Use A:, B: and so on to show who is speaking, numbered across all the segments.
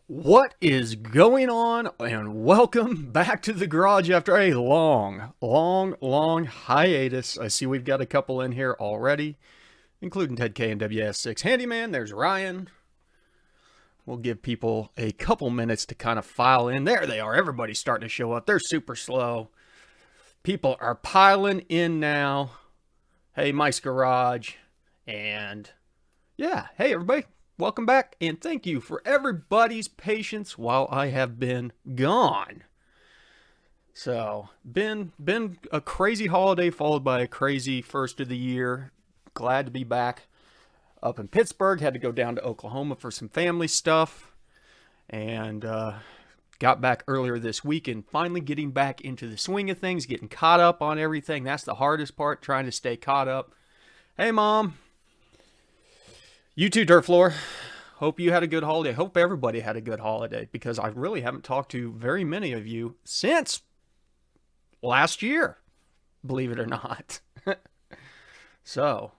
A: What is going on? And welcome back to the garage after a long hiatus. I see we've got a couple in here already, including Ted K and WS6 Handyman. There's Ryan. We'll give people a couple minutes to kind of file in. There they are. Everybody's starting to show up. They're super slow. People are piling in now. Hey, Mike's Garage. And yeah, hey, everybody. Welcome back, and thank you for everybody's patience while I have been gone. So, been a crazy holiday followed by a crazy first of the year. Glad to be back up in Pittsburgh. Had to go down to Oklahoma for some family stuff, and got back earlier this week, and finally getting back into the swing of things, getting caught up on everything. That's the hardest part, trying to stay caught up. Hey, Mom. You too, Dirt Floor. Hope you had a good holiday. Hope everybody had a good holiday, because I really haven't talked to very many of you since last year, believe it or not. So,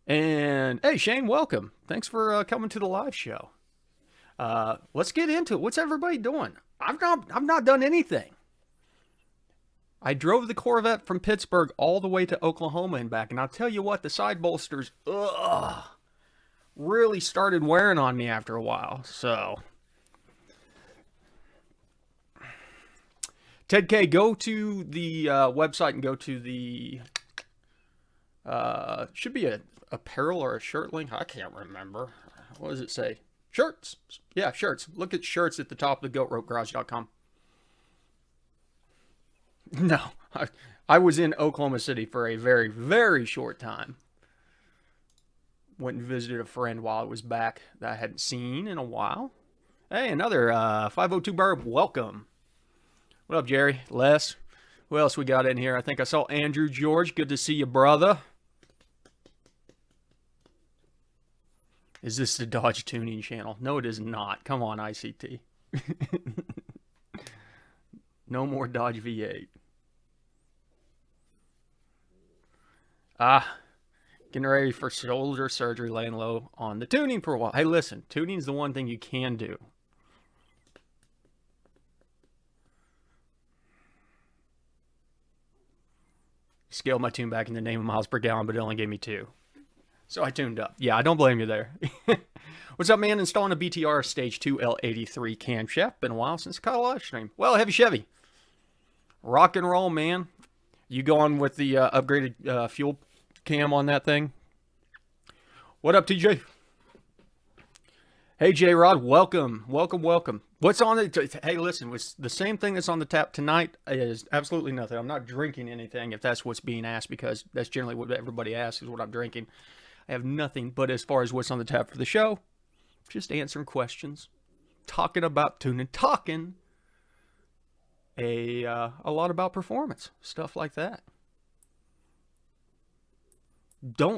A: and hey, Shane, welcome. Thanks for coming to the live show. Let's get into it. What's everybody doing? I've not done anything. I drove the Corvette from Pittsburgh all the way to Oklahoma and back, and I'll tell you what, the side bolsters, really started wearing on me after a while. So, Ted K, go to the website and go to the should be a apparel or a shirt link. I can't remember. What does it say? Shirts. Yeah, shirts. Look at shirts at the top of the goatropegarage.com. No, I was in Oklahoma City for a very short time. Went and visited a friend while I was back that I hadn't seen in a while. Hey, another 502 Burb, welcome. What up, Jerry? Les? Who else we got in here? I think I saw Andrew George. Good to see you, brother. Is this the Dodge Tuning channel? No, it is not. Come on, ICT. No more Dodge V8. Getting ready for shoulder surgery, laying low on the tuning for a while. Hey, listen, tuning's the one thing you can do. Scaled my tune back in the name of miles per gallon, but it only gave me 2. So I tuned up. Yeah, I don't blame you there. What's up, man? Installing a BTR Stage 2 L83 camshaft. Been a while since I caught a live stream. Well, Heavy Chevy. Rock and roll, man. You going with the upgraded fuel cam on that thing? What up, TJ? Hey, J-Rod, welcome. What's on the... Hey, listen, the same thing that's on the tap tonight is absolutely nothing. I'm not drinking anything, if that's what's being asked, because that's generally what everybody asks, is what I'm drinking. I have nothing, but as far as what's on the tap for the show, just answering questions, talking about tuning, talking a lot about performance, stuff like that.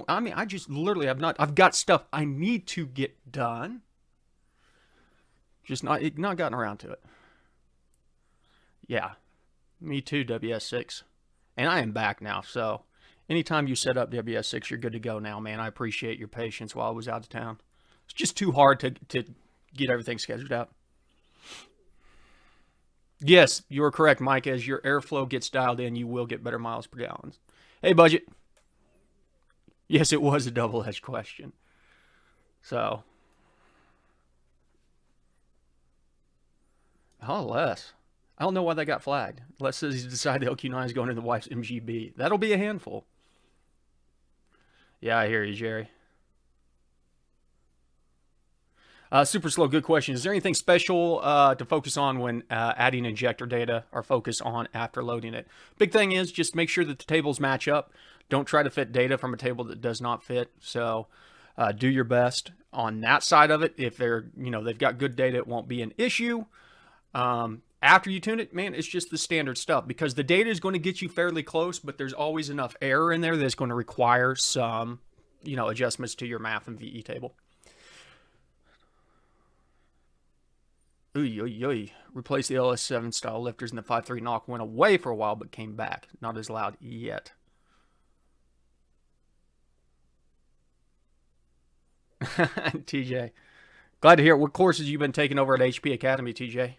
A: I just literally I've got stuff I need to get done. Just not gotten around to it. Yeah, me too, WS6. And I am back now, so anytime you set up WS6, you're good to go now, man. I appreciate your patience while I was out of town. It's just too hard to get everything scheduled out. Yes, you're correct, Mike. As your airflow gets dialed in, you will get better miles per gallon. Hey, Budget. Yes, it was a double-edged question. So. Oh, Les. I don't know why that got flagged. Les says he's decided the LQ9 is going in the wife's MGB. That'll be a handful. Yeah, I hear you, Jerry. Super slow, good question. Is there anything special to focus on when adding injector data, or focus on after loading it? Big thing is just make sure that the tables match up. Don't try to fit data from a table that does not fit. So do your best on that side of it. If they've got good data, it won't be an issue. After you tune it, man, it's just the standard stuff, because the data is going to get you fairly close, but there's always enough error in there that's going to require some, adjustments to your math and VE table. Replace the LS7 style lifters, and the 5.3 knock went away for a while, but came back. Not as loud yet. TJ, Glad to hear what courses you've been taking over at HP Academy, TJ.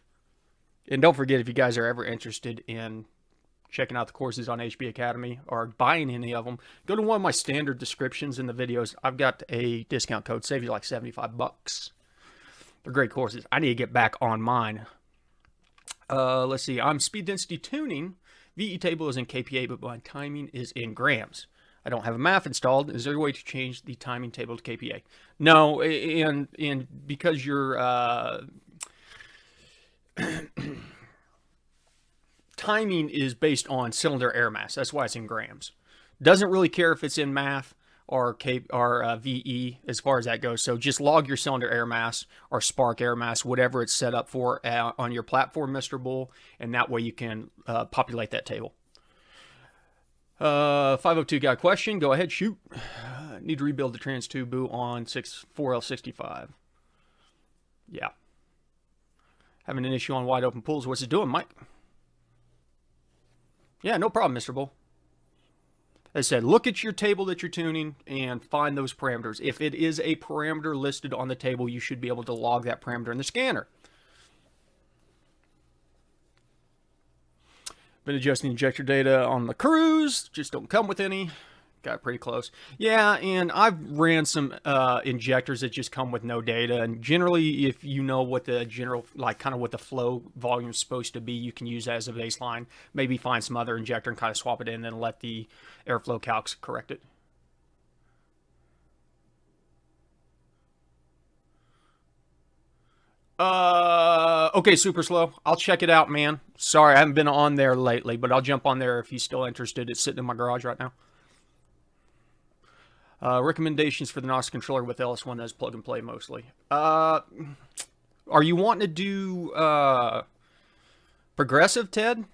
A: And don't forget, if you guys are ever interested in checking out the courses on HP Academy or buying any of them, go to one of my standard descriptions in the videos. I've got a discount code, save you like 75 bucks. They're great courses. I need to get back on mine. Let's see. I'm speed density tuning. VE table is in kPa, but my timing is in grams. I don't have a math installed. Is there a way to change the timing table to kPa? No, and because your timing is based on cylinder air mass. That's why it's in grams. Doesn't really care if it's in math or VE as far as that goes. So just log your cylinder air mass or spark air mass, whatever it's set up for on your platform, Mr. Bull, and that way you can populate that table. 502 got a question. Go ahead, shoot. Need to rebuild the trans tube on 4L65. Yeah. Having an issue on wide open pools. What's it doing, Mike? Yeah, no problem, Mr. Bull. As I said, look at your table that you're tuning and find those parameters. If it is a parameter listed on the table, you should be able to log that parameter in the scanner. Been adjusting injector data on the cruise. Just don't come with any. Got pretty close. Yeah, and I've ran some injectors that just come with no data. And generally, if you know what the general, like kind of what the flow volume is supposed to be, you can use that as a baseline. Maybe find some other injector and kind of swap it in and let the airflow calcs correct it. Okay, super slow. I'll check it out, man. Sorry, I haven't been on there lately, but I'll jump on there if he's still interested. It's sitting in my garage right now. Recommendations for the NOS controller with LS1 as plug and play mostly. Are you wanting to do progressive, Ted?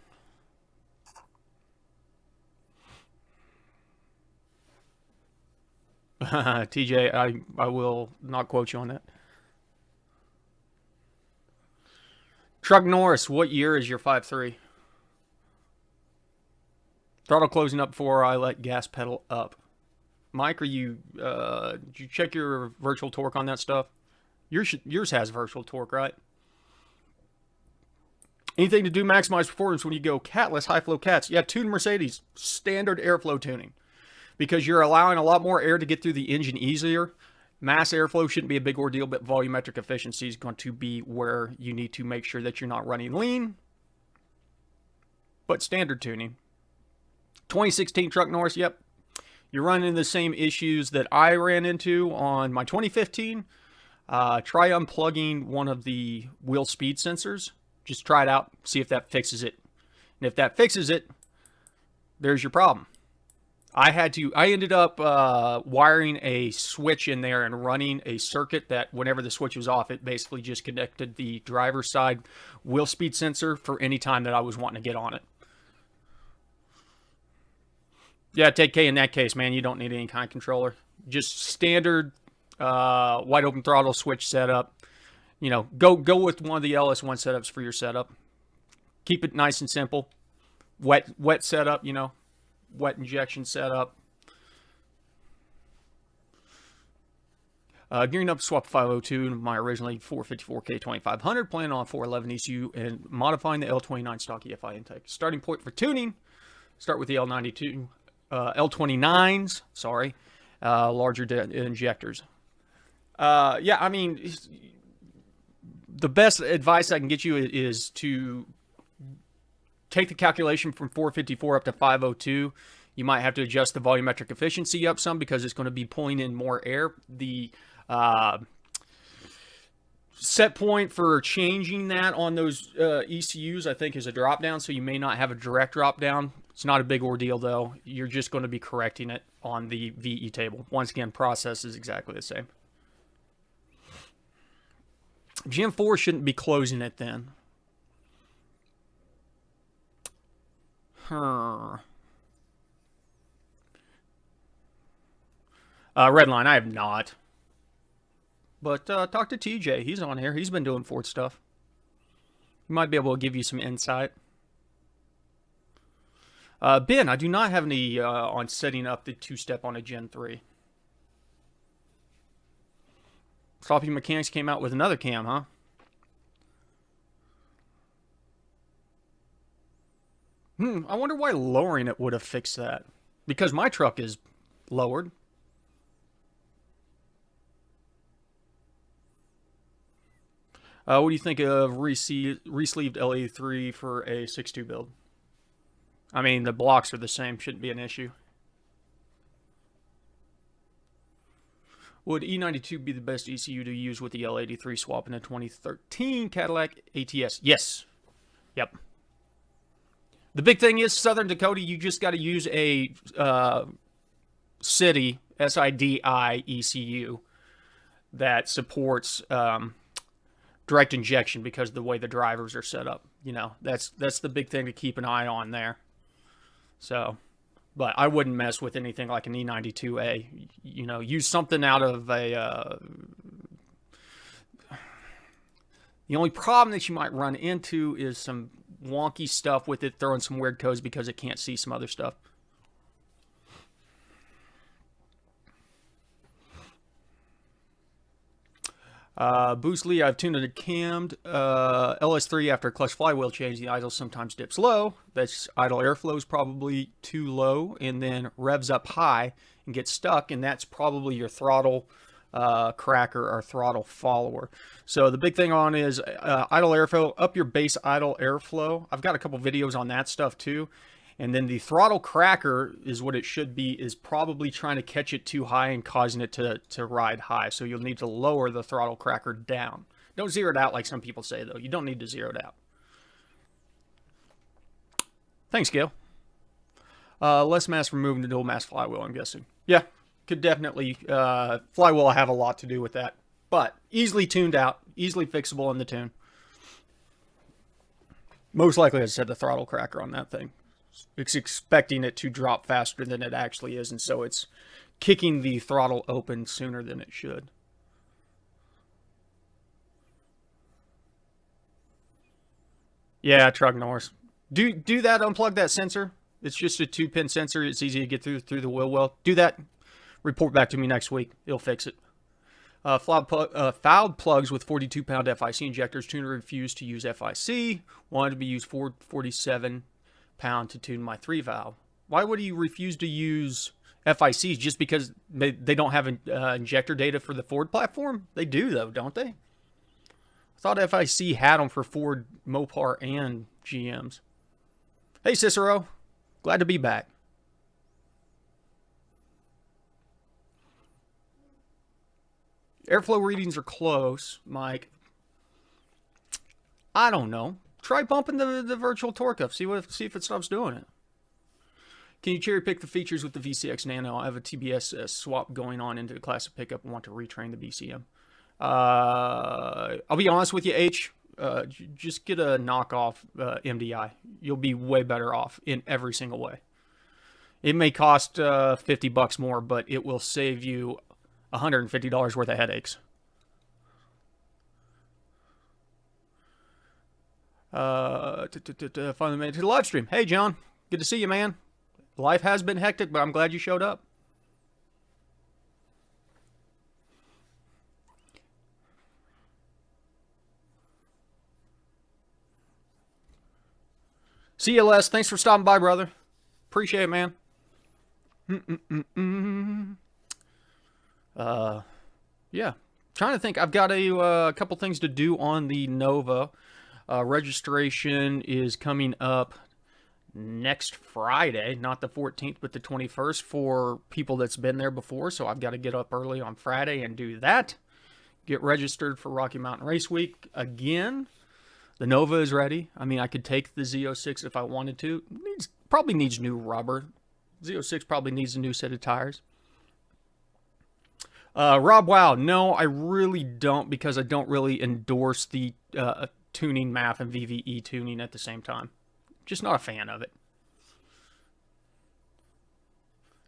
A: TJ, I will not quote you on that. Truck Norris, what year is your 5.3? Throttle closing up before I let gas pedal up. Mike, are you, did you check your virtual torque on that stuff? Yours has virtual torque, right? Anything to do maximize performance when you go catless high flow cats? Yeah, tune Mercedes, standard airflow tuning. Because you're allowing a lot more air to get through the engine easier. Mass airflow shouldn't be a big ordeal, but volumetric efficiency is going to be where you need to make sure that you're not running lean. But standard tuning. 2016 Truck Norris, yep. You're running the same issues that I ran into on my 2015. Try unplugging one of the wheel speed sensors. Just try it out, see if that fixes it. And if that fixes it, there's your problem. I ended up wiring a switch in there and running a circuit that whenever the switch was off, it basically just connected the driver's side wheel speed sensor for any time that I was wanting to get on it. Yeah, take K in that case, man. You don't need any kind of controller. Just standard wide open throttle switch setup. You know, go with one of the LS1 setups for your setup. Keep it nice and simple. Wet setup, you know. Wet injection setup. Gearing up to swap 502 to my originally 454K 2500, planning on 411 ECU and modifying the L29 stock EFI intake. Starting point for tuning, start with the L92, L29s, sorry, larger injectors. Yeah, I mean, the best advice I can get you is to take the calculation from 454 up to 502. You might have to adjust the volumetric efficiency up some because it's going to be pulling in more air. The set point for changing that on those ECUs, I think, is a drop down, so you may not have a direct drop down. It's not a big ordeal, though. You're just going to be correcting it on the VE table. Once again, process is exactly the same. Gen 4 shouldn't be closing it then. Redline, I have not. But talk to TJ. He's on here. He's been doing Ford stuff. He might be able to give you some insight. Ben, I do not have any on setting up the two-step on a Gen 3. Copy Mechanics came out with another cam, huh? I wonder why lowering it would have fixed that. Because my truck is lowered. What do you think of resleeved LE3 for a 6.2 build? I mean, the blocks are the same. Shouldn't be an issue. Would E92 be the best ECU to use with the L83 swap in a 2013 Cadillac ATS? Yes. Yep. The big thing is, Southern Dakota, you just got to use a city, SIDI ECU, that supports direct injection because of the way the drivers are set up. You know, that's the big thing to keep an eye on there. So, but I wouldn't mess with anything like an E92A. You know, use something out of a... the only problem that you might run into is some wonky stuff with it throwing some weird codes because it can't see some other stuff. Boost Lee, I've tuned and cammed LS3 after a clutch flywheel change. The idle sometimes dips low. That's idle airflow is probably too low, and then revs up high and gets stuck, and that's probably your throttle cracker or throttle follower. So the big thing on is idle airflow, up your base idle airflow. I've got a couple videos on that stuff too. And then the throttle cracker is what it should be, is probably trying to catch it too high and causing it to ride high. So you'll need to lower the throttle cracker down. Don't zero it out like some people say, though. You don't need to zero it out. Thanks, Gail. Less mass removed and dual mass flywheel, I'm guessing. Yeah, could definitely. Flywheel, I have a lot to do with that. But easily tuned out, easily fixable in the tune. Most likely, as I said, the throttle cracker on that thing. It's expecting it to drop faster than it actually is, and so it's kicking the throttle open sooner than it should. Yeah, Trug Norris. Do that, unplug that sensor. It's just a 2-pin sensor. It's easy to get through the wheel well. Do that. Report back to me next week. It'll fix it. Fouled plugs with 42-pound FIC injectors. Tuner refused to use FIC. Wanted to be used 47 pound to tune my 3-valve. Why would he refuse to use FICs? Just because they don't have injector data for the Ford platform? They do, though, don't they? I thought FIC had them for Ford, Mopar, and GMs. Hey, Cicero. Glad to be back. Airflow readings are close, Mike. I don't know. Try bumping the virtual torque up. See if it stops doing it. Can you cherry pick the features with the VCX Nano? I have a TBS swap going on into the classic pickup and want to retrain the BCM. I'll be honest with you, H. Just get a knockoff MDI. You'll be way better off in every single way. It may cost $50 more, but it will save you $150 worth of headaches. Finally made it to the live stream. Hey, John. Good to see you, man. Life has been hectic, but I'm glad you showed up. See you, Les. Thanks for stopping by, brother. Appreciate it, man. Yeah. Trying to think. I've got a couple things to do on the Nova. Registration is coming up next Friday, not the 14th, but the 21st for people that's been there before. So I've got to get up early on Friday and do that. Get registered for Rocky Mountain Race Week again. The Nova is ready. I mean, I could take the Z06 if I wanted to. Probably needs new rubber. Z06 probably needs a new set of tires. Rob Wow, no, I really don't, because I don't really endorse the tuning math and VVE tuning at the same time. Just not a fan of it.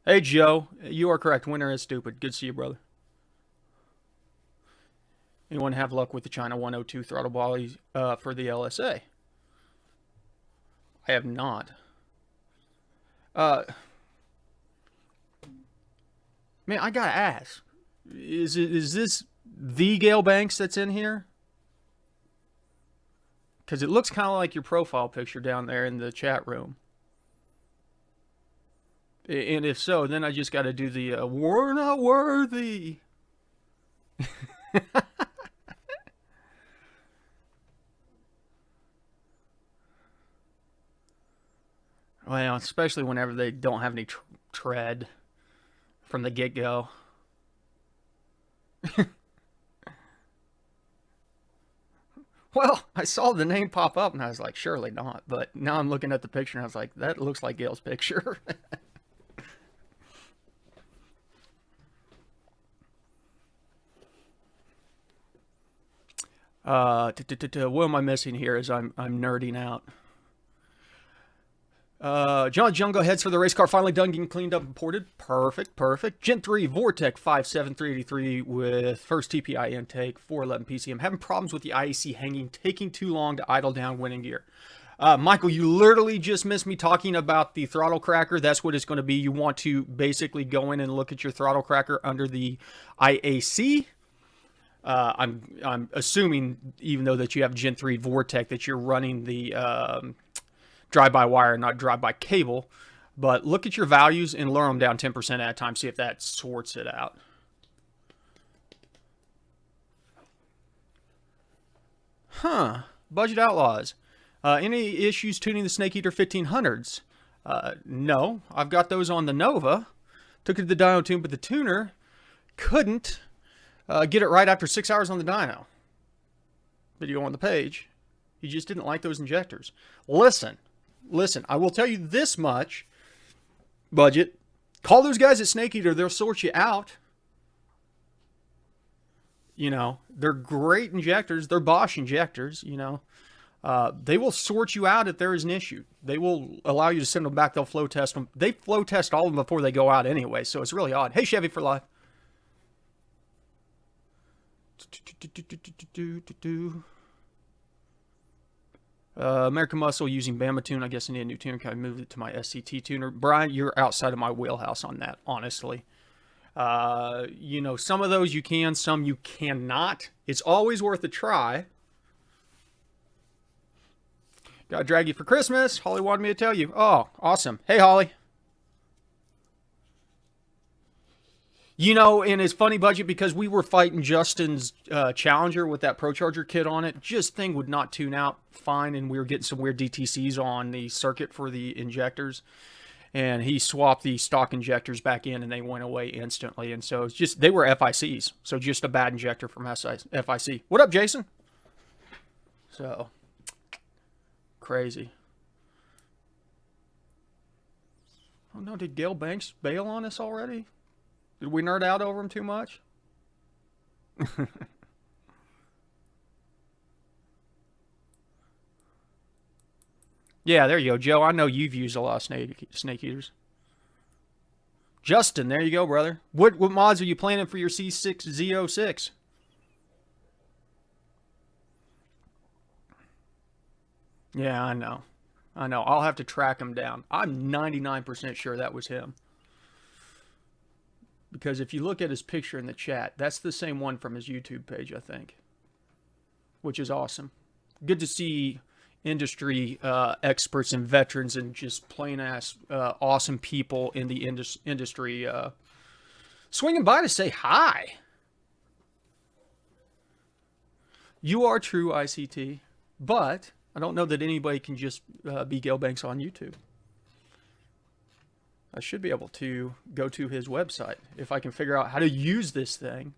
A: Hey, Joe, you are correct. Winter is stupid. Good to see you, brother. Anyone have luck with the China 102 throttle body for the LSA? I have not. Man, I gotta ask. Is this the Gale Banks that's in here? Because it looks kind of like your profile picture down there in the chat room. And if so, then I just got to do the we're not worthy. Well, especially whenever they don't have any tread from the get-go. Well, I saw the name pop up and I was like, surely not. But now I'm looking at the picture and I was like, that looks like Gail's picture. What am I missing here as I'm nerding out? John Jungle heads for the race car, finally done, getting cleaned up and ported. Perfect, perfect. Gen 3 Vortec 57383 with first TPI intake, 411 PCM. Having problems with the IEC hanging, taking too long to idle down winning gear. Michael, you literally just missed me talking about the throttle cracker. That's what it's going to be. You want to basically go in and look at your throttle cracker under the IAC. I'm assuming, even though that you have Gen 3 Vortec, that you're running the drive-by-wire, not drive-by-cable. But look at your values and lower them down 10% at a time. See if that sorts it out. Huh. Budget Outlaws. Any issues tuning the Snake Eater 1500s? No. I've got those on the Nova. Took it to the dyno tune, but the tuner couldn't get it right after 6 hours on the dyno. Video on the page. He just didn't like those injectors. Listen, I will tell you this much, Budget. Call those guys at Snake Eater. They'll sort you out. You know, they're great injectors. They're Bosch injectors, you know. They will sort you out if there is an issue. They will allow you to send them back. They'll flow test them. They flow test all of them before they go out anyway, so it's really odd. Hey, Chevy for life. American Muscle using Bama Tune. I guess I need a new tuner. Can I move it to my SCT tuner? Brian, you're outside of my wheelhouse on that, honestly. You know, some of those you can, some you cannot. It's always worth a try. Gotta drag you for Christmas. Holly wanted me to tell you. Oh, awesome. Hey, Holly. You know, and it's funny, Budget, because we were fighting Justin's Challenger with that ProCharger kit on it. Just thing would not tune out fine, and we were getting some weird DTCs on the circuit for the injectors. And he swapped the stock injectors back in, and they went away instantly. And so it's just, they were FICs. So just a bad injector from FIC. What up, Jason? So, crazy. Oh no, did Gale Banks bail on us already? Did we nerd out over him too much? Yeah, there you go, Joe. I know you've used a lot of snake eaters. Justin, there you go, brother. What mods are you planning for your C6Z06? Yeah, I know. I'll have to track him down. I'm 99% sure that was him. Because if you look at his picture in the chat, that's the same one from his YouTube page, I think. Which is awesome. Good to see industry experts and veterans and just plain ass awesome people in the industry swinging by to say hi. You are true, ICT, but I don't know that anybody can just be Gale Banks on YouTube. I should be able to go to his website if I can figure out how to use this thing.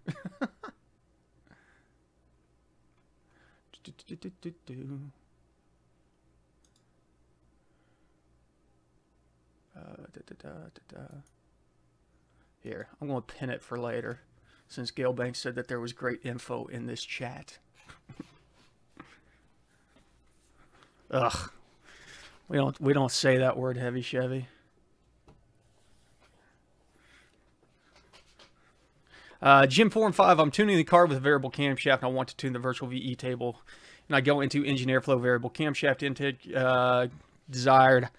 A: Here, I'm going to pin it for later, since Gale Banks said that there was great info in this chat. Ugh, we don't say that word, Heavy Chevy. Gym 4 and 5, I'm tuning the car with a variable camshaft, and I want to tune the virtual VE table. And I go into engine airflow variable camshaft intake, desired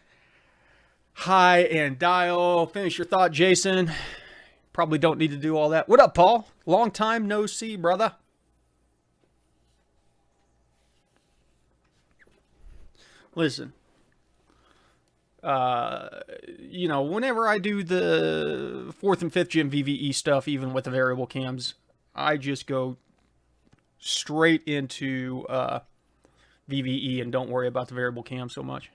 A: high and dial. Finish your thought, Jason. Probably don't need to do all that. What up, Paul? Long time no see, brother. Listen. You know, whenever I do the 4th and 5th gen VVE stuff, even with the variable cams, I just go straight into VVE and don't worry about the variable cam so much.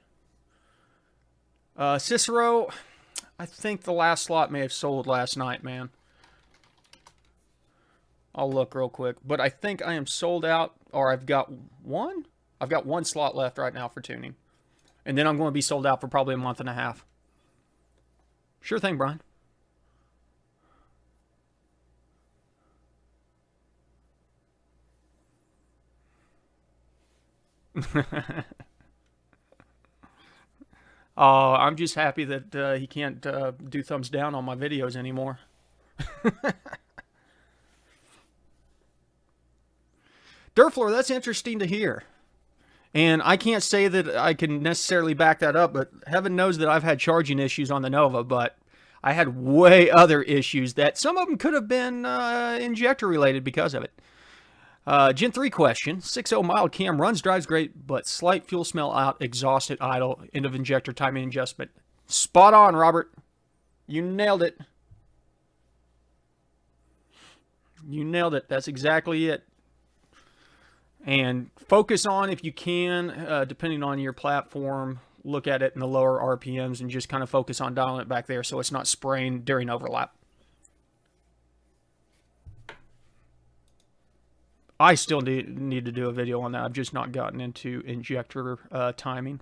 A: Cicero, I think the last slot may have sold last night, man. I'll look real quick. But I think I am sold out, or I've got one? I've got one slot left right now for tuning. And then I'm going to be sold out for probably a month and a half. Sure thing, Brian. Oh, I'm just happy that he can't do thumbs down on my videos anymore. Durflor, that's interesting to hear. And I can't say that I can necessarily back that up, but heaven knows that I've had charging issues on the Nova, but I had way other issues that some of them could have been injector related because of it. Gen 3 question. 6.0 mild cam runs, drives great, but slight fuel smell out, exhaust at idle, end of injector timing adjustment. Spot on, Robert. You nailed it. You nailed it. That's exactly it. And focus on, if you can, depending on your platform, look at it in the lower RPMs and just kind of focus on dialing it back there so it's not spraying during overlap. I still need to do a video on that. I've just not gotten into injector timing.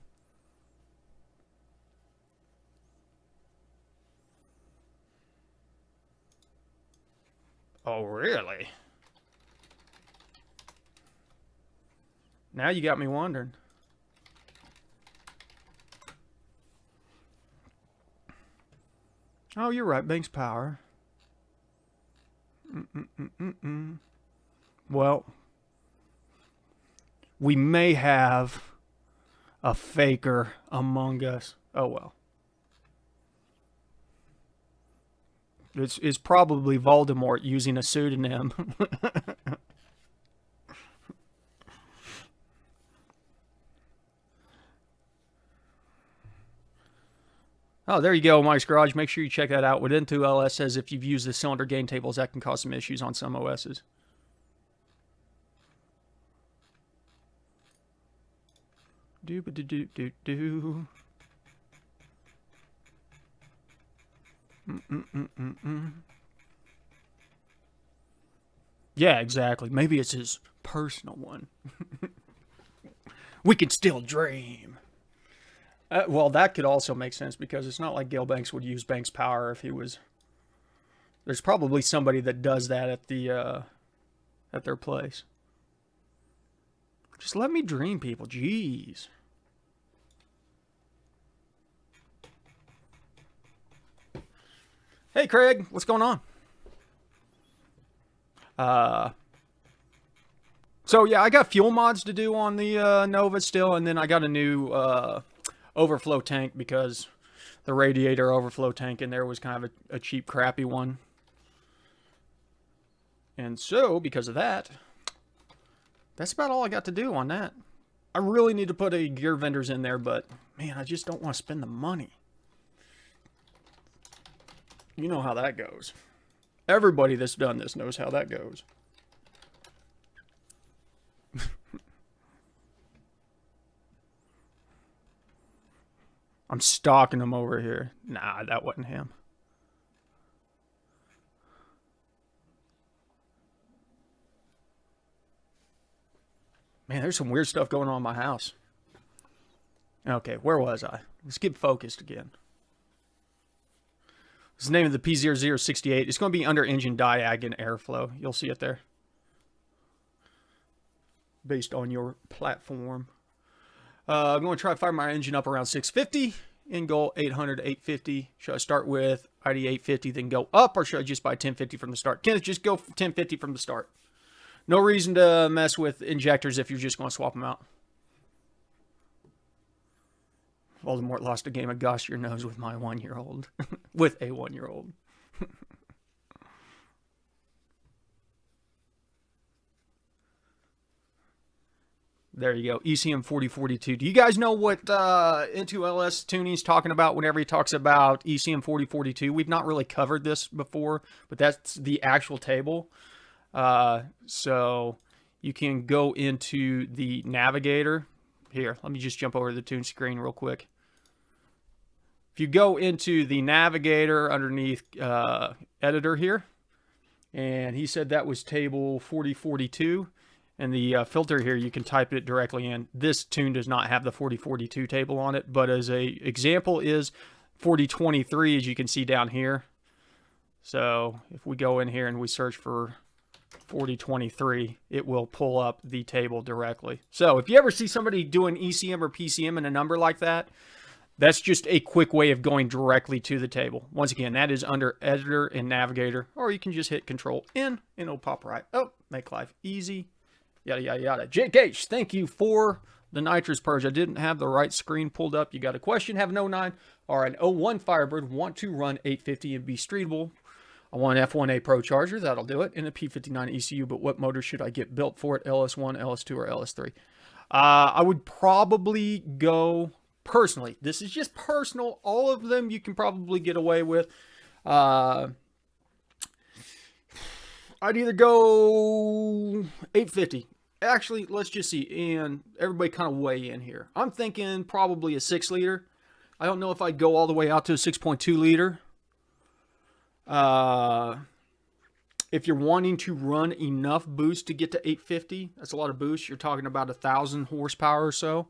A: Oh, really? Now you got me wondering. Oh, you're right. Banks power. Well, we may have a faker among us. Oh, well. It's probably Voldemort using a pseudonym. Oh, there you go, Mike's Garage. Make sure you check that out. What N2LS says, if you've used the cylinder gain tables, that can cause some issues on some OSs. Do-ba-do-do-do-do. Yeah, exactly. Maybe it's his personal one. We can still dream. Well, that could also make sense because it's not like Gale Banks would use Banks power if he was. There's probably somebody that does that at the at their place. Just let me dream, people. Jeez. Hey, Craig, what's going on? So yeah, I got fuel mods to do on the Nova still, and then I got a new overflow tank because the radiator overflow tank in there was kind of a cheap, crappy one. And so, because of that, that's about all I got to do on that. I really need to put a gear vendors in there, but man, I just don't want to spend the money. You know how that goes. Everybody that's done this knows how that goes. I'm stalking him over here. Nah, that wasn't him. Man, there's some weird stuff going on in my house. Okay, where was I? Let's get focused again. This is the name of the P0068. It's going to be under engine diag and airflow. You'll see it there. Based on your platform. I'm going to try to fire my engine up around 650. In goal 800 to 850. Should I start with ID 850 then go up, or should I just buy 1050 from the start? Kenneth, just go 1050 from the start. No reason to mess with injectors if you're just going to swap them out. Voldemort lost a game of Gosh Your Nose with my 1-year-old. With a 1-year-old. There you go, ECM 4042. Do you guys know what Into LS Tuning is talking about whenever he talks about ECM 4042? We've not really covered this before, but that's the actual table. So you can go into the navigator. Here, let me just jump over to the tune screen real quick. If you go into the navigator underneath editor here, and he said that was table 4042. And the filter here, you can type it directly in. This tune does not have the 4042 table on it, but as a example is 4023, as you can see down here. So if we go in here and we search for 4023, it will pull up the table directly. So if you ever see somebody doing ECM or PCM in a number like that, that's just a quick way of going directly to the table. Once again, that is under editor and navigator, or you can just hit Control N and it'll pop right up, make life easy. Yada, yada, yada. Jake H, thank you for the nitrous purge. I didn't have the right screen pulled up. You got a question, have an 09 or an 01 Firebird, want to run 850 and be streetable. I want an F1A Pro Charger, that'll do it, and a P59 ECU, but what motor should I get built for it, LS1, LS2, or LS3? I would probably go, personally, this is just personal, all of them you can probably get away with. I'd either go 850. Actually, let's just see, and everybody kind of weigh in here. I'm thinking probably a 6 liter. I don't know if I'd go all the way out to a 6.2 liter. If you're wanting to run enough boost to get to 850, that's a lot of boost. You're talking about 1,000 horsepower or so,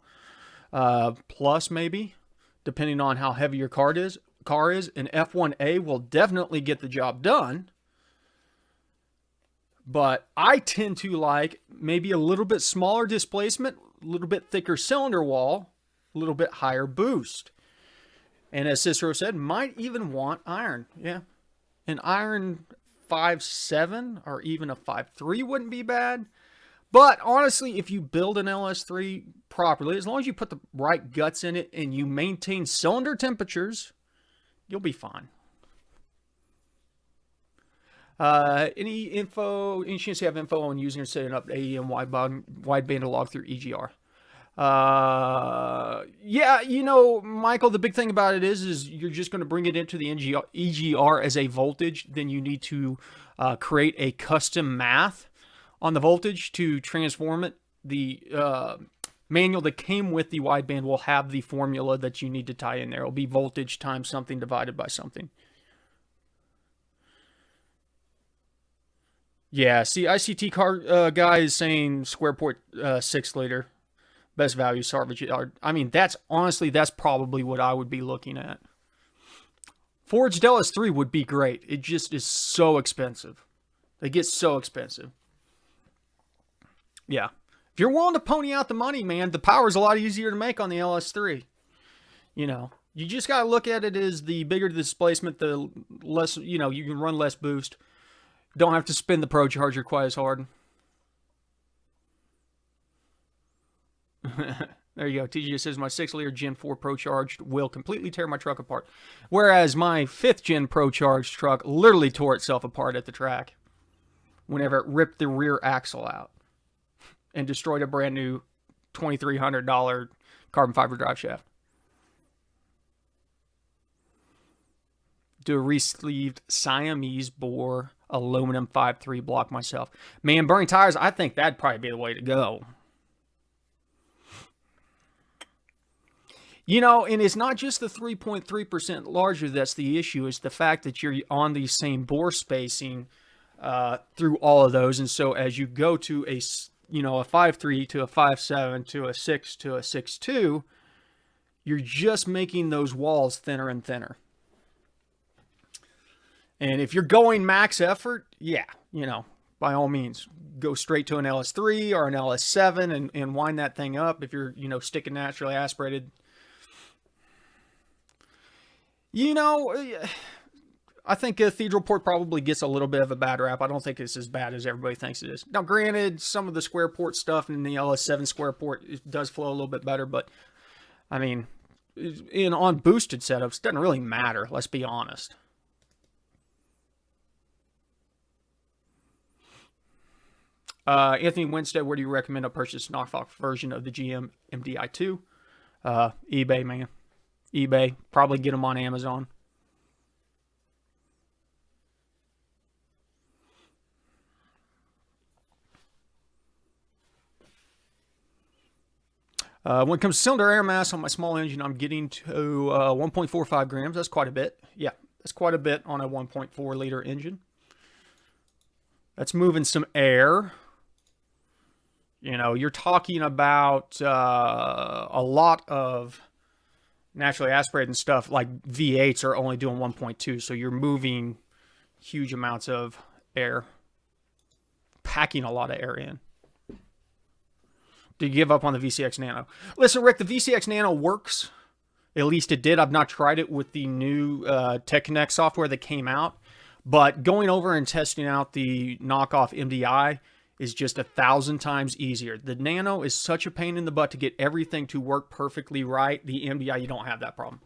A: plus maybe, depending on how heavy your car is. An F1A will definitely get the job done. But I tend to like maybe a little bit smaller displacement, a little bit thicker cylinder wall, a little bit higher boost. And as Cicero said, might even want iron. Yeah. An iron 5.7 or even a 5.3 wouldn't be bad. But honestly, if you build an LS3 properly, as long as you put the right guts in it and you maintain cylinder temperatures, you'll be fine. Any chance you have info on using or setting up AEM wideband to log through EGR? Yeah, you know, Michael, the big thing about it is you're just going to bring it into the EGR as a voltage. Then you need to create a custom math on the voltage to transform it. The manual that came with the wideband will have the formula that you need to tie in there. It'll be voltage times something divided by something. Yeah, see, ICT car guy is saying square port 6 liter, best value salvage yard. I mean, that's honestly, that's probably what I would be looking at. Forged LS3 would be great. It just is so expensive. They get so expensive. Yeah. If you're willing to pony out the money, man, the power's a lot easier to make on the LS3. You know, you just got to look at it as the bigger the displacement, the less, you know, you can run less boost. Don't have to spin the Pro Charger quite as hard. There you go. TJ says my 6-liter Gen 4 Pro Charged will completely tear my truck apart. Whereas my 5th Gen Pro Charged truck literally tore itself apart at the track whenever it ripped the rear axle out and destroyed a brand new $2,300 carbon fiber drive shaft. Do a re-sleeved Siamese bore aluminum 5.3 block myself. Man, burning tires, I think that'd probably be the way to go. You know, and it's not just the 3.3% larger that's the issue. It's the fact that you're on the same bore spacing through all of those. And so as you go to a, you know, a 5.3 to a 5.7 to a 6 to a 6.2, you're just making those walls thinner and thinner. And if you're going max effort, yeah, you know, by all means, go straight to an LS3 or an LS7 and wind that thing up if you're, you know, sticking naturally aspirated. You know, I think Cathedral Port probably gets a little bit of a bad rap. I don't think it's as bad as everybody thinks it is. Now, granted, some of the square port stuff in the LS7 square port it does flow a little bit better, but, I mean, on boosted setups, it doesn't really matter, let's be honest. Anthony Winstead, where do you recommend I purchase knockoff version of the GM MDI2? eBay, man. eBay. Probably get them on Amazon. When it comes to cylinder air mass on my small engine, I'm getting to 1.45 grams. That's quite a bit. Yeah, that's quite a bit on a 1.4 liter engine. That's moving some air. You know, you're talking about a lot of naturally aspirated stuff. Like V8s are only doing 1.2, so you're moving huge amounts of air, packing a lot of air in. Did you give up on the VCX Nano? Listen, Rick, the VCX Nano works. At least it did. I've not tried it with the new TechConnect software that came out. But going over and testing out the knockoff MDI is just 1,000 times easier. The Nano is such a pain in the butt to get everything to work perfectly right. The MDI, you don't have that problem.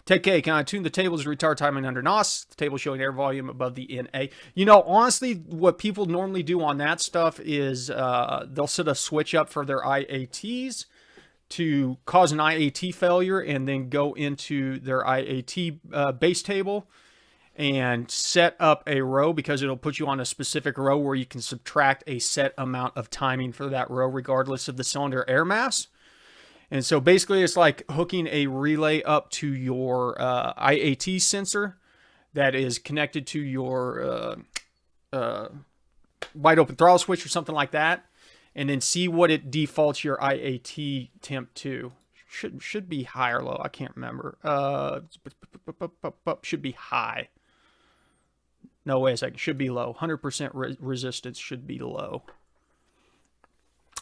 A: Ted K, can I tune the tables to retard timing under NOS? The table showing air volume above the NA. You know, honestly, what people normally do on that stuff is they'll set a switch up for their IATs to cause an IAT failure and then go into their IAT base table and set up a row, because it'll put you on a specific row where you can subtract a set amount of timing for that row regardless of the cylinder air mass. And so basically it's like hooking a relay up to your IAT sensor that is connected to your wide open throttle switch or something like that, and then see what it defaults your IAT temp to. Should be high or low. I can't remember. Should be high. No, wait a second. Should be low. 100% resistance should be low.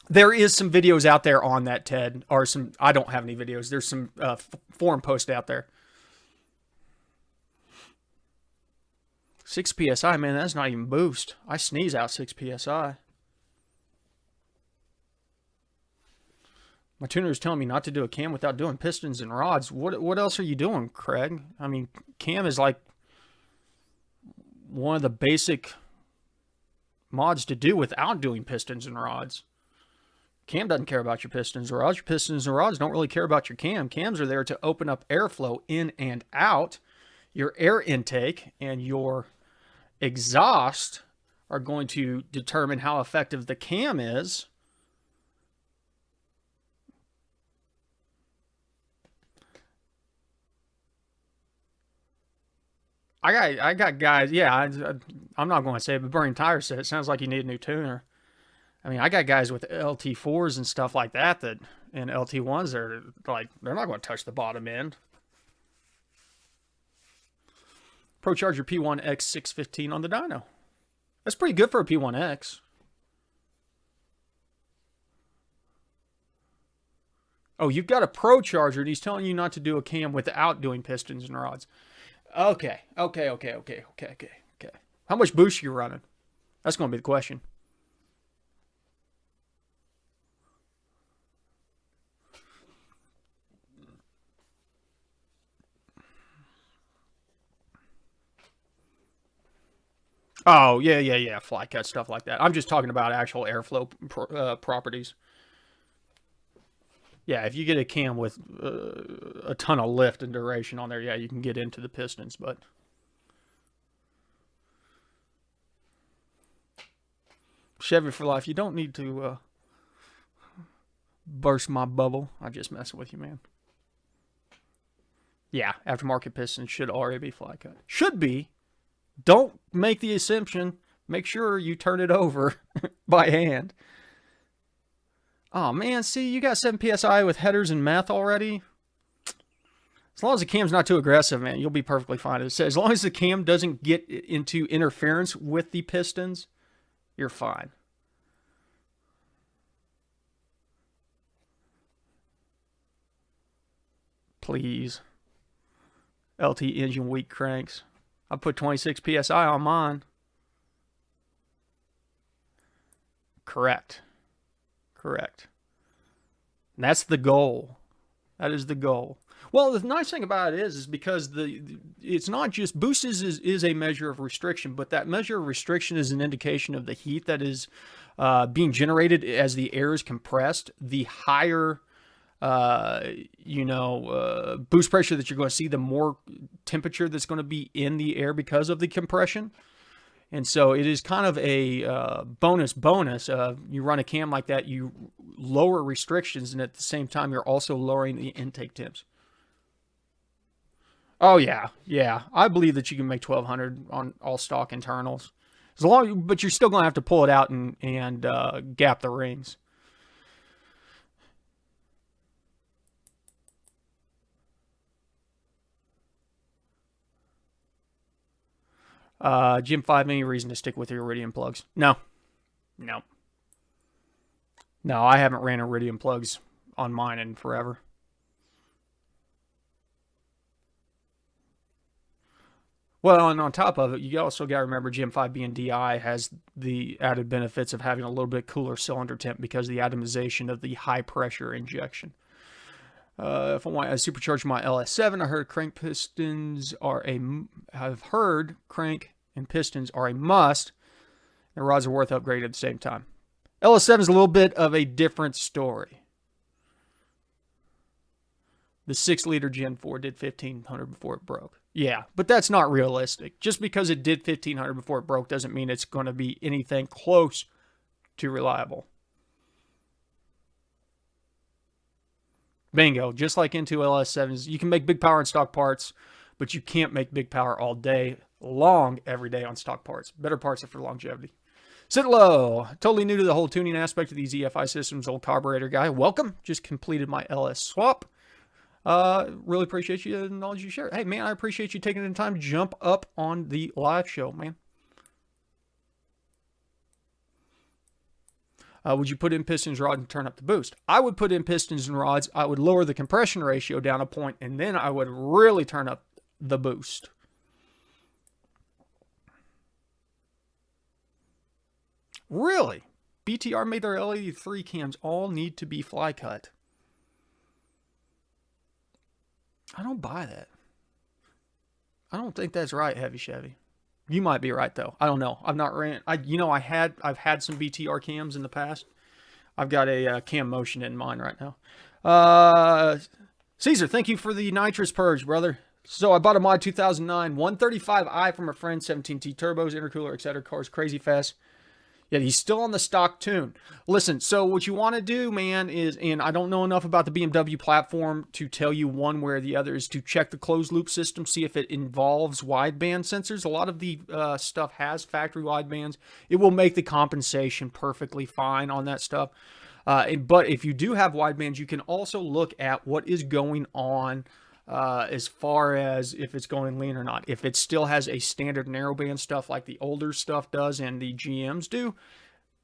A: There is some videos out there on that, Ted. Or some, I don't have any videos. There's some forum posts out there. 6 PSI, man, that's not even boost. I sneeze out 6 PSI. My tuner is telling me not to do a cam without doing pistons and rods. What else are you doing, Craig? I mean, cam is like one of the basic mods to do without doing pistons and rods. Cam doesn't care about your pistons or rods. Your pistons and rods don't really care about your cam. Cams are there to open up airflow in and out. Your air intake and your exhaust are going to determine how effective the cam is. I got guys, yeah, I'm not going to say it, but Burning Tire said it sounds like you need a new tuner. I mean, I got guys with LT4s and stuff like that and LT1s that are like, they're not going to touch the bottom end. ProCharger P1X 615 on the dyno. That's pretty good for a P1X. Oh, you've got a ProCharger and he's telling you not to do a cam without doing pistons and rods. Okay. How much boost are you running? That's going to be the question. Oh, yeah. Fly cut, stuff like that. I'm just talking about actual airflow properties. Yeah, if you get a cam with a ton of lift and duration on there, yeah, you can get into the pistons, but Chevy for life, you don't need to burst my bubble. I'm just messing with you, man. Yeah, aftermarket pistons should already be fly cut. Should be. Don't make the assumption. Make sure you turn it over by hand. Oh, man, see, you got 7 PSI with headers and meth already. As long as the cam's not too aggressive, man, you'll be perfectly fine. It says, as long as the cam doesn't get into interference with the pistons, you're fine. Please. LT engine weak cranks. I put 26 PSI on mine. Correct. And that's the goal. That is the goal. Well, the nice thing about it is because it's not just boost is a measure of restriction, but that measure of restriction is an indication of the heat that is being generated as the air is compressed. The higher boost pressure that you're going to see, the more temperature that's going to be in the air because of the compression. And so it is kind of a bonus. You run a cam like that, you lower restrictions, and at the same time, you're also lowering the intake temps. Oh yeah, yeah. I believe that you can make 1200 on all stock internals, but you're still going to have to pull it out and gap the rings. Gen 5, any reason to stick with your Iridium plugs? No. No, I haven't ran Iridium plugs on mine in forever. Well, and on top of it, you also got to remember Gen 5 being DI has the added benefits of having a little bit cooler cylinder temp because of the atomization of the high pressure injection. If I want to supercharge my LS7, I've heard crank and pistons are a must, and rods are worth upgrade at the same time. LS7 is a little bit of a different story. The 6-liter Gen 4 did 1500 before it broke. Yeah, but that's not realistic. Just because it did 1500 before it broke doesn't mean it's going to be anything close to reliable. Bingo. Just like into LS7s, you can make big power on stock parts, but you can't make big power all day long every day on stock parts. Better parts are for longevity. Sit low. Totally new to the whole tuning aspect of these EFI systems. Old carburetor guy. Welcome. Just completed my LS swap. Really appreciate you the knowledge you share. Hey, man, I appreciate you taking the time to jump up on the live show, man. Would you put in pistons, rod, and turn up the boost? I would put in pistons and rods. I would lower the compression ratio down a point, and then I would really turn up the boost. Really? BTR made their LED3 cams all need to be fly cut. I don't buy that. I don't think that's right, Heavy Chevy. You might be right though. I don't know. I've not ran. I've had some BTR cams in the past. I've got a cam motion in mind right now. Caesar, thank you for the nitrous purge, brother. So I bought a mod 2009 135i from a friend, 17T turbos, intercooler, etc. Car's crazy fast. Yet he's still on the stock tune. Listen, so what you want to do, man, is, and I don't know enough about the BMW platform to tell you one way or the other, is to check the closed loop system, see if it involves wideband sensors. A lot of the stuff has factory widebands. It will make the compensation perfectly fine on that stuff. But if you do have widebands, you can also look at what is going on as far as if it's going lean or not. If it still has a standard narrowband stuff like the older stuff does and the GMs do,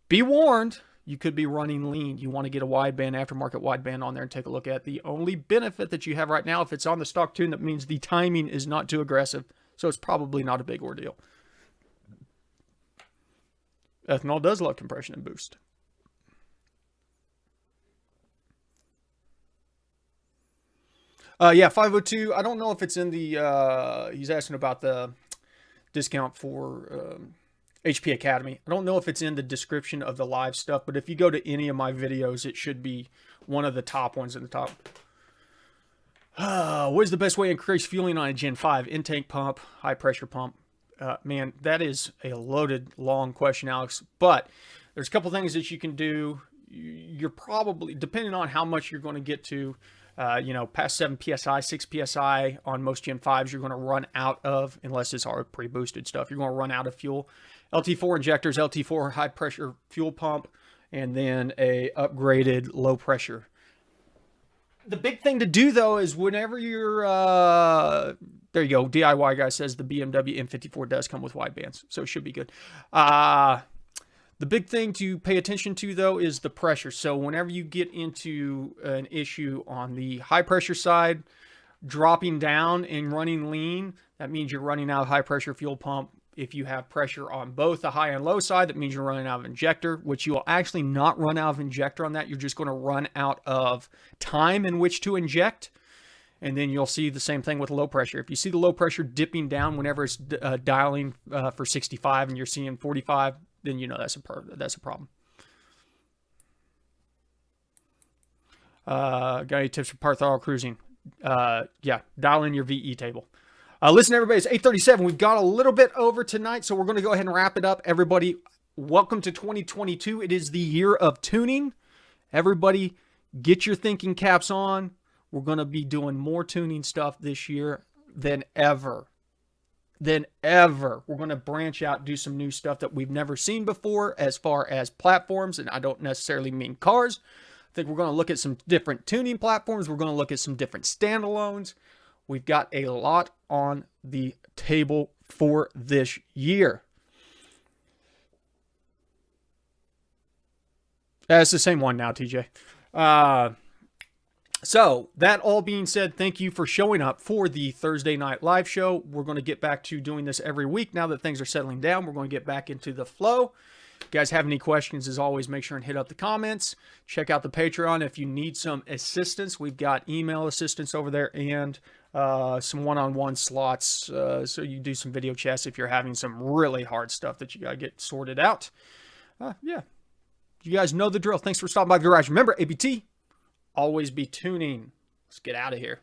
A: be warned, you could be running lean. You want to get a wideband, aftermarket wideband on there and take a look at. The only benefit that you have right now, if it's on the stock tune, that means the timing is not too aggressive, so it's probably not a big ordeal. Ethanol does love compression and boost. Yeah, 502. I don't know if it's in the, he's asking about the discount for HP Academy. I don't know if it's in the description of the live stuff, but if you go to any of my videos, it should be one of the top ones in the top. What is the best way to increase fueling on a Gen 5? Intake pump, high pressure pump? Man, that is a loaded, long question, Alex. But there's a couple things that you can do. You're probably, depending on how much you're going to get to, past 7 PSI, 6 PSI on most Gen 5s, you're going to run out of, unless it's our pre-boosted stuff, you're going to run out of fuel. LT4 injectors, LT4 high pressure fuel pump, and then a upgraded low pressure. The big thing to do though is whenever you're, there you go, DIY guy says the BMW M54 does come with widebands, so it should be good. The big thing to pay attention to, though, is the pressure. So whenever you get into an issue on the high pressure side, dropping down and running lean, that means you're running out of high pressure fuel pump. If you have pressure on both the high and low side, that means you're running out of injector, which you will actually not run out of injector on that. You're just going to run out of time in which to inject. And then you'll see the same thing with low pressure. If you see the low pressure dipping down whenever it's dialing for 65 and you're seeing 45, then you know that's a problem. Got any tips for part throttle cruising? Yeah, dial in your VE table. Listen, everybody, it's 8:37. We've got a little bit over tonight, so we're going to go ahead and wrap it up. Everybody, welcome to 2022. It is the year of tuning. Everybody, get your thinking caps on. We're going to be doing more tuning stuff this year than ever. We're going to branch out, do some new stuff that we've never seen before as far as platforms, and I don't necessarily mean cars. I think we're going to look at some different tuning platforms. We're going to look at some different standalones. We've got a lot on the table for this year. It's the same one now, TJ. So, that all being said, thank you for showing up for the Thursday night live show. We're going to get back to doing this every week now that things are settling down. We're going to get back into the flow. If you guys have any questions, as always, make sure and hit up the comments. Check out the Patreon if you need some assistance. We've got email assistance over there and some one-on-one slots. So you do some video chats if you're having some really hard stuff that you got to get sorted out. Yeah. You guys know the drill. Thanks for stopping by the garage. Remember, ABT, always be tuning. Let's get out of here.